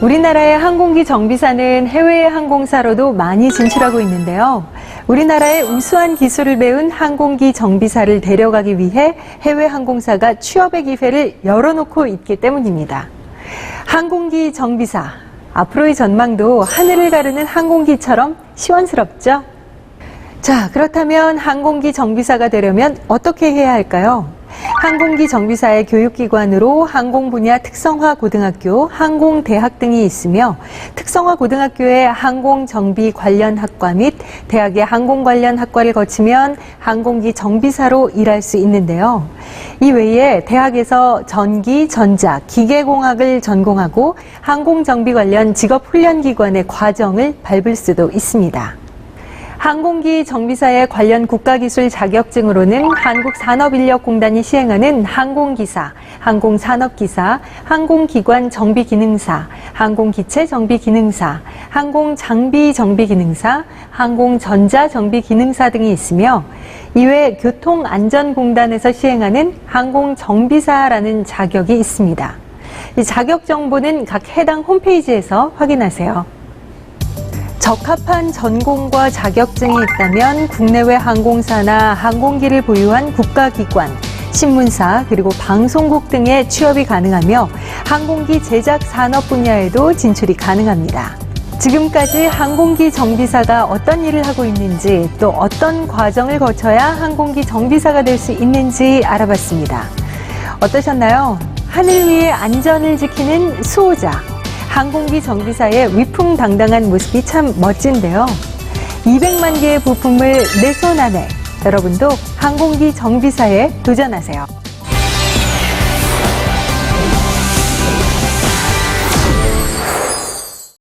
우리나라의 항공기 정비사는 해외 항공사로도 많이 진출하고 있는데요. 우리나라의 우수한 기술을 배운 항공기 정비사를 데려가기 위해 해외 항공사가 취업의 기회를 열어놓고 있기 때문입니다. 항공기 정비사, 앞으로의 전망도 하늘을 가르는 항공기처럼 시원스럽죠? 자, 그렇다면 항공기 정비사가 되려면 어떻게 해야 할까요? 항공기 정비사의 교육기관으로 항공 분야 특성화 고등학교, 항공대학 등이 있으며 특성화 고등학교의 항공 정비 관련 학과 및 대학의 항공 관련 학과를 거치면 항공기 정비사로 일할 수 있는데요. 이 외에 대학에서 전기, 전자, 기계공학을 전공하고 항공 정비 관련 직업훈련기관의 과정을 밟을 수도 있습니다. 항공기 정비사의 관련 국가기술 자격증으로는 한국산업인력공단이 시행하는 항공기사, 항공산업기사, 항공기관 정비기능사, 항공기체 정비기능사, 항공장비 정비기능사, 항공전자 정비기능사 등이 있으며 이외 교통안전공단에서 시행하는 항공정비사라는 자격이 있습니다. 이 자격 정보는 각 해당 홈페이지에서 확인하세요. 적합한 전공과 자격증이 있다면 국내외 항공사나 항공기를 보유한 국가기관, 신문사 그리고 방송국 등에 취업이 가능하며 항공기 제작 산업 분야에도 진출이 가능합니다. 지금까지 항공기 정비사가 어떤 일을 하고 있는지 또 어떤 과정을 거쳐야 항공기 정비사가 될 수 있는지 알아봤습니다. 어떠셨나요? 하늘 위의 안전을 지키는 수호자. 항공기 정비사의 위풍당당한 모습이 참 멋진데요. 200만 개의 부품을 내 손 안에. 여러분도 항공기 정비사에 도전하세요.